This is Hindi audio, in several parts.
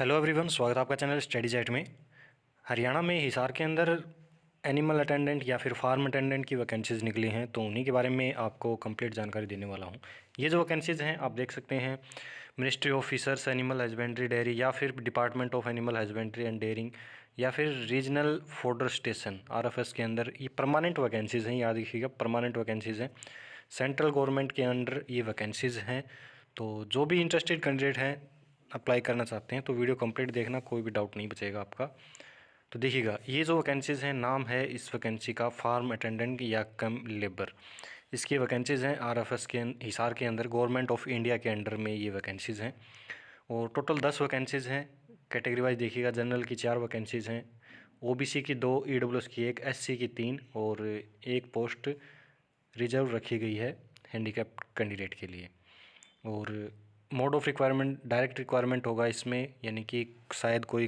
हेलो एवरीवन, स्वागत है आपका चैनल स्टडी जेट में। हरियाणा में हिसार के अंदर एनिमल अटेंडेंट या फिर फार्म अटेंडेंट की वैकेंसीज़ निकली हैं, तो उन्हीं के बारे में आपको कंप्लीट जानकारी देने वाला हूं। ये जो वैकेंसीज़ हैं आप देख सकते हैं, ministry officers animal husbandry dairy या फिर department of animal husbandry and dairying या फिर रीजनल फॉडर स्टेशन RFS के अंदर ये परमानेंट वैकेंसीज़ हैं। याद रखिएगा, परमानेंट वैकेंसीज़ हैं, सेंट्रल गवर्नमेंट के अंडर ये वैकेंसीज़ हैं। तो जो भी इंटरेस्टेड कैंडिडेट हैं, अप्लाई करना चाहते हैं, तो वीडियो कंप्लीट देखना, कोई भी डाउट नहीं बचेगा आपका। तो देखिएगा, ये जो वैकेंसीज़ हैं, नाम है इस वैकेंसी का फार्म अटेंडेंट या कम लेबर। इसकी वैकेंसीज़ हैं RFS के हिसार के अंदर, गवर्नमेंट ऑफ इंडिया के अंडर में ये वैकेंसीज़ हैं। और टोटल 10 वैकेंसीज़ हैं। कैटेगरी वाइज देखिएगा, जनरल की 4 वैकेंसीज़ हैं, OBC की 2, EWS की 1, SC की 3 और एक पोस्ट रिजर्व रखी गई है हैंडीकैप्ड कैंडिडेट के लिए। और mode of requirement direct requirement होगा इसमें, यानी कि शायद कोई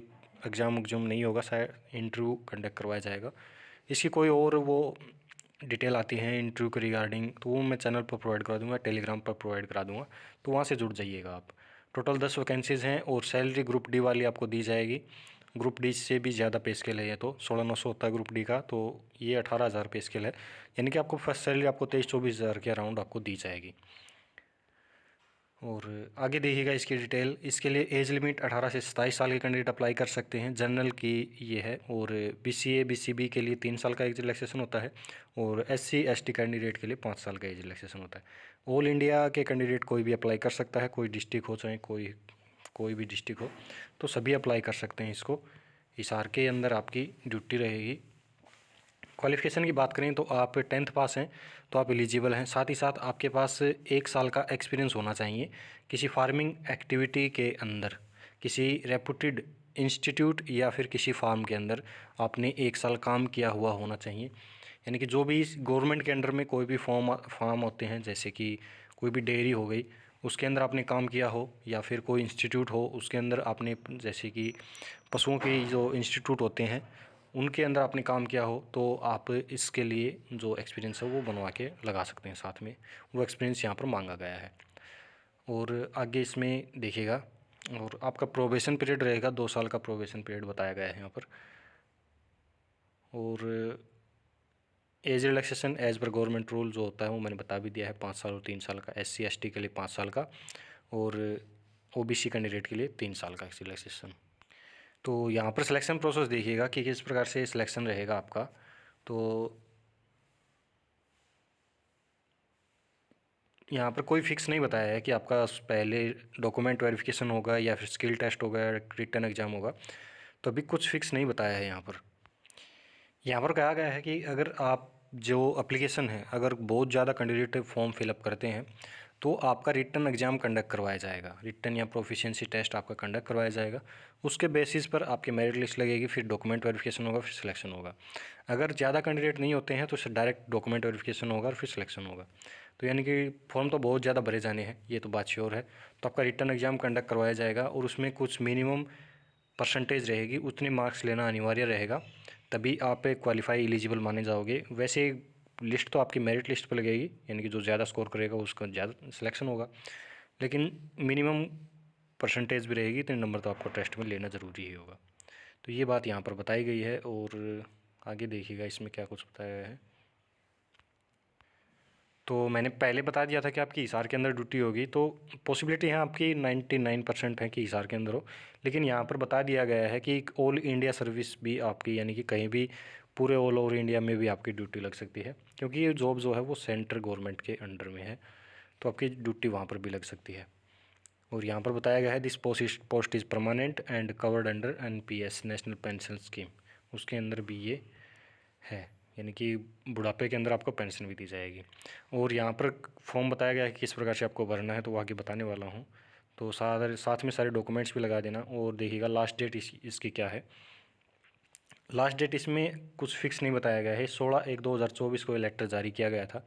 एग्ज़ाम उग्जाम नहीं होगा, शायद इंटरव्यू कंडक्ट करवाया जाएगा। इसकी कोई और वो डिटेल आती है इंटरव्यू के रिगार्डिंग, तो वो मैं चैनल पर प्रोवाइड करा दूंगा, टेलीग्राम पर प्रोवाइड करा दूंगा, तो वहाँ से जुड़ जाइएगा आप। टोटल 10 वैकेंसीज़ हैं और सैलरी ग्रुप डी वाली आपको दी जाएगी। ग्रुप डी से भी ज़्यादा पे स्केल है, ये तो 16,900 होता है ग्रुप डी का, तो ये 18,000 पे स्केल है। यानी कि आपको फर्स्ट सैलरी आपको 23-24 हज़ार के अराउंड आपको दी जाएगी। और आगे देखिएगा इसकी डिटेल। इसके लिए एज लिमिट 18 से 27 साल के कैंडिडेट अप्लाई कर सकते हैं, जनरल की ये है। और BCA BCB के लिए 3 साल का एज रिलैक्सेशन होता है और SC ST कैंडिडेट के लिए 5 साल का एज रिलैक्सेशन होता है। ऑल इंडिया के कैंडिडेट कोई भी अप्लाई कर सकता है, कोई डिस्ट्रिक्ट हो, चाहे कोई भी डिस्ट्रिक्ट हो, तो सभी अप्लाई कर सकते हैं इसको। हिसार के अंदर आपकी ड्यूटी रहेगी। क्वालिफ़िकेशन की बात करें तो आप 10th पास हैं तो आप एलिजिबल हैं। साथ ही साथ आपके पास 1 साल का एक्सपीरियंस होना चाहिए किसी फार्मिंग एक्टिविटी के अंदर, किसी रेपुटेड इंस्टीट्यूट या फिर किसी फार्म के अंदर आपने 1 साल काम किया हुआ होना चाहिए। यानी कि जो भी गवर्नमेंट के अंडर में कोई भी फार्म होते हैं, जैसे कि कोई भी डेयरी हो गई, उसके अंदर आपने काम किया हो, या फिर कोई इंस्टीट्यूट हो उसके अंदर आपने, जैसे कि पशुओं के जो इंस्टीट्यूट होते हैं उनके अंदर आपने काम किया हो, तो आप इसके लिए जो एक्सपीरियंस है वो बनवा के लगा सकते हैं साथ में। वो एक्सपीरियंस यहाँ पर मांगा गया है। और आगे इसमें देखिएगा, और आपका प्रोबेशन पीरियड रहेगा, 2 साल का प्रोबेशन पीरियड बताया गया है यहाँ पर। और age relaxation as per government rule जो होता है वो मैंने बता भी दिया है, 5 साल और 3 साल का। SC ST के लिए 5 साल का और OBC कैंडिडेट के लिए 3 साल का रिलैक्सेशन। तो यहाँ पर सिलेक्शन प्रोसेस देखिएगा कि किस प्रकार से सिलेक्शन रहेगा आपका। तो यहाँ पर कोई फिक्स नहीं बताया है कि आपका पहले डॉक्यूमेंट वेरिफिकेशन होगा या फिर स्किल टेस्ट होगा या रिटन एग्ज़ाम होगा, तो अभी कुछ फिक्स नहीं बताया है। यहाँ पर कहा गया है कि अगर आप जो एप्लीकेशन है, अगर बहुत ज़्यादा कैंडिडेट फॉर्म फिलअप करते हैं तो आपका रिटन एग्ज़ाम कंडक्ट करवाया जाएगा, रिटन या प्रोफिशिएंसी टेस्ट आपका कंडक्ट करवाया जाएगा। उसके बेसिस पर आपकी मेरिट लिस्ट लगेगी, फिर डॉक्यूमेंट वेरिफिकेशन होगा, फिर सिलेक्शन होगा। अगर ज़्यादा कैंडिडेट नहीं होते हैं तो डायरेक्ट डॉक्यूमेंट वेरिफिकेशन होगा और फिर सिलेक्शन होगा। तो यानी कि फॉर्म तो बहुत ज़्यादा भरे जाने हैं, ये तो बात श्योर है। तो आपका रिटन एग्ज़ाम कंडक्ट करवाया जाएगा और उसमें कुछ मिनिमम परसेंटेज रहेगी, उतने मार्क्स लेना अनिवार्य रहेगा, तभी आप क्वालिफाई एलिजिबल माने जाओगे। वैसे लिस्ट तो आपकी मेरिट लिस्ट पर लगेगी, यानी कि जो ज़्यादा स्कोर करेगा उसका ज़्यादा सिलेक्शन होगा, लेकिन मिनिमम परसेंटेज भी रहेगी, इतने नंबर तो आपको टेस्ट में लेना ज़रूरी ही होगा। तो ये बात यहाँ पर बताई गई है। और आगे देखिएगा इसमें क्या कुछ बताया गया है। तो मैंने पहले बता दिया था कि आपकी हिसार के अंदर ड्यूटी होगी, तो पॉसिबिलिटी है आपकी 99% है कि हिसार के अंदर हो। लेकिन यहाँ पर बता दिया गया है कि ऑल इंडिया सर्विस भी आपकी, यानी कि कहीं भी पूरे ऑल ओवर इंडिया में भी आपकी ड्यूटी लग सकती है, क्योंकि ये जॉब जो है वो सेंट्रल गवर्नमेंट के अंडर में है, तो आपकी ड्यूटी वहाँ पर भी लग सकती है। और यहाँ पर बताया गया है this post is permanent and covered under NPS national pension scheme, उसके अंदर भी ये है, यानी कि बुढ़ापे के अंदर आपको पेंशन भी दी जाएगी। और यहाँ पर फॉर्म बताया गया है कि किस प्रकार से आपको भरना है, तो वो आगे बताने वाला हूँ। तो साथ में सारे डॉक्यूमेंट्स भी लगा देना। और देखिएगा लास्ट डेट इसकी क्या है। लास्ट डेट इसमें कुछ फिक्स नहीं बताया गया है। 16/1/2024 को ये लेटर जारी किया गया था,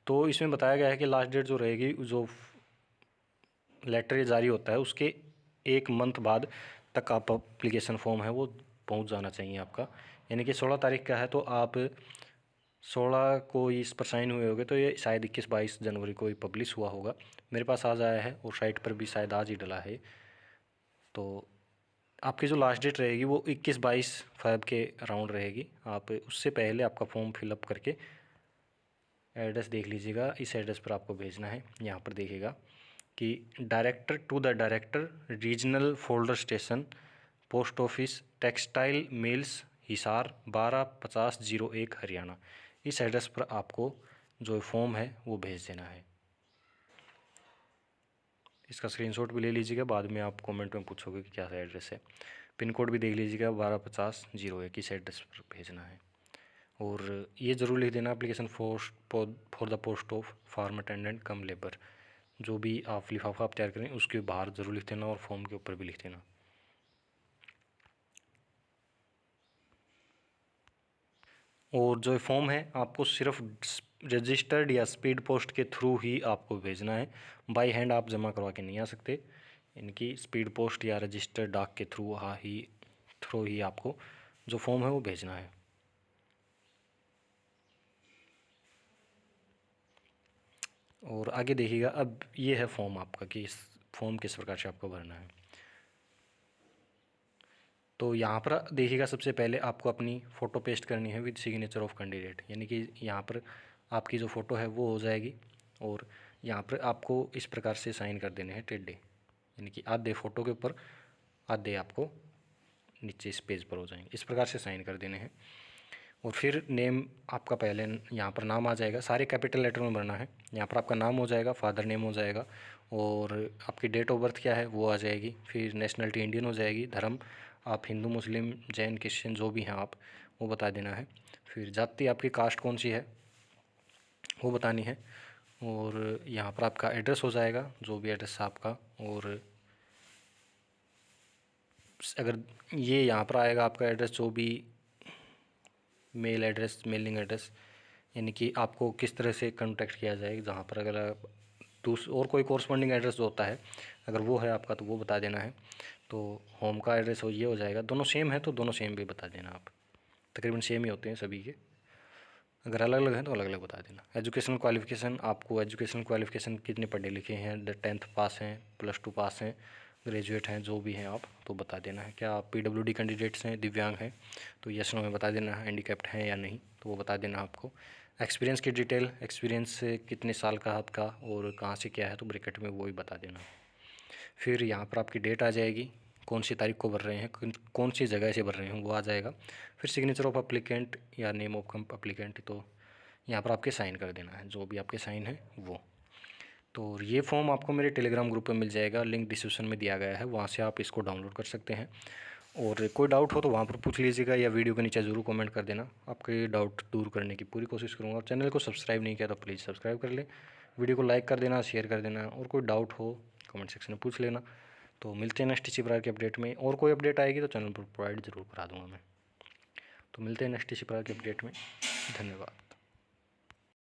तो इसमें बताया गया है कि लास्ट डेट जो रहेगी, जो लेटर ये जारी होता है उसके 1 मंथ बाद तक आप अप्लीकेशन फॉर्म है वो पहुंच जाना चाहिए आपका। यानी कि 16 तारीख का है तो आप 16 को इस पर साइन हुए होंगे, तो ये शायद 21-22 जनवरी को ही पब्लिश हुआ होगा। मेरे पास आज आया है और साइट पर भी शायद आज ही डला है। तो आपकी जो लास्ट डेट रहेगी वो 21-22 फ़रवरी के अराउंड रहेगी। आप उससे पहले आपका फॉर्म फिलअप करके एड्रेस देख लीजिएगा, इस एड्रेस पर आपको भेजना है। यहाँ पर देखिएगा कि director to the director regional fodder station post office textile mills Hisar 125001 Haryana. इस एड्रेस पर आपको जो फॉर्म है वो भेज देना है। इसका स्क्रीनशॉट भी ले लीजिएगा, बाद में आप कमेंट में पूछोगे कि क्या एड्रेस है। पिन कोड भी देख लीजिएगा 125001, इस एड्रेस पर भेजना है। और ये ज़रूर लिख देना application for the post of farm attendant cum labour. जो भी आप लिफाफा आप तैयार करें उसके बाहर ज़रूर लिख देना और फॉर्म के ऊपर भी लिख देना। और जो फॉर्म है आपको सिर्फ रजिस्टर्ड या स्पीड पोस्ट के थ्रू ही आपको भेजना है। बाई हैंड आप जमा करवा के नहीं आ सकते। इनकी स्पीड पोस्ट या रजिस्टर्ड डाक के थ्रू ही आपको जो फॉर्म है वो भेजना है। और आगे देखिएगा, अब ये है फॉर्म आपका कि इस फॉर्म किस प्रकार से आपको भरना है। तो यहाँ पर देखिएगा, सबसे पहले आपको अपनी फ़ोटो पेस्ट करनी है विद सिग्नेचर ऑफ कैंडिडेट, यानी कि यहाँ पर आपकी जो फ़ोटो है वो हो जाएगी। और यहाँ पर आपको इस प्रकार से साइन कर देने हैं टेढ़े, यानी कि आधे फ़ोटो के ऊपर आधे आपको नीचे इस पेज पर हो जाएंगे, इस प्रकार से साइन कर देने हैं। और फिर नेम आपका पहले यहाँ पर नाम आ जाएगा, सारे कैपिटल लेटर में भरना है। यहाँ पर आपका नाम हो जाएगा, फादर नेम हो जाएगा, और आपकी डेट ऑफ बर्थ क्या है वो आ जाएगी। फिर नेशनलिटी इंडियन हो जाएगी, धर्म आप हिंदू मुस्लिम जैन क्रिश्चियन जो भी हैं आप वो बता देना है। फिर जाति आपकी कास्ट कौन सी है वो बतानी है। और यहाँ पर आपका एड्रेस हो जाएगा, जो भी एड्रेस आपका। और अगर ये यहाँ पर आएगा आपका एड्रेस, जो भी मेल एड्रेस मेलिंग एड्रेस, यानी कि आपको किस तरह से कांटेक्ट किया जाएगा, जहाँ पर अगर आप और कोई कोरस्पॉन्डिंग एड्रेस जो होता है अगर वो है आपका तो वो बता देना है। तो होम का एड्रेस ये हो जाएगा, दोनों सेम है तो दोनों सेम भी बता देना आप, तकरीबन सेम ही होते हैं सभी के। अगर अलग अलग हैं तो अलग अलग बता देना। एजुकेशनल क्वालिफ़िकेशन, आपको एजुकेशनल क्वालिफ़िकेशन कितने पढ़े लिखे हैं, 10th पास हैं, +2 पास हैं, ग्रेजुएट हैं, जो भी हैं आप तो बता देना है। क्या आप PWD कैंडिडेट्स हैं, दिव्यांग हैं तो यस नो में बता देना है। हैंडीकैप्ड हैं या नहीं तो वो बता देना आपको। एक्सपीरियंस की डिटेल, एक्सपीरियंस कितने साल का आपका और कहाँ से क्या है तो ब्रैकेट में वो ही बता देना। फिर यहाँ पर आपकी डेट आ जाएगी, कौन सी तारीख को भर रहे हैं, कौन सी जगह से भर रहे हैं वो आ जाएगा। फिर सिग्नेचर ऑफ अप्लीकेंट या नेम ऑफ अप्लीकेंट, तो यहाँ पर आपके साइन कर देना है, जो भी आपके साइन है वो। तो ये फॉर्म आपको मेरे टेलीग्राम ग्रुप पे मिल जाएगा, लिंक डिस्क्रिप्शन में दिया गया है, वहाँ से आप इसको डाउनलोड कर सकते हैं। और कोई डाउट हो तो वहाँ पर पूछ लीजिएगा या वीडियो के नीचे ज़रूर कमेंट कर देना, आपके डाउट दूर करने की पूरी कोशिश करूँगा। और चैनल को सब्सक्राइब नहीं किया तो प्लीज़ सब्सक्राइब कर लें, वीडियो को लाइक कर देना, शेयर कर देना, और कोई डाउट हो कमेंट सेक्शन में पूछ लेना। तो मिलते हैं नेक्स्ट इसी प्रकार के अपडेट में, और कोई अपडेट आएगी तो चैनल पर प्रोवाइड ज़रूर करा दूँगा मैं। तो मिलते हैं नेक्स्ट इसी प्रकार के अपडेट में, धन्यवाद।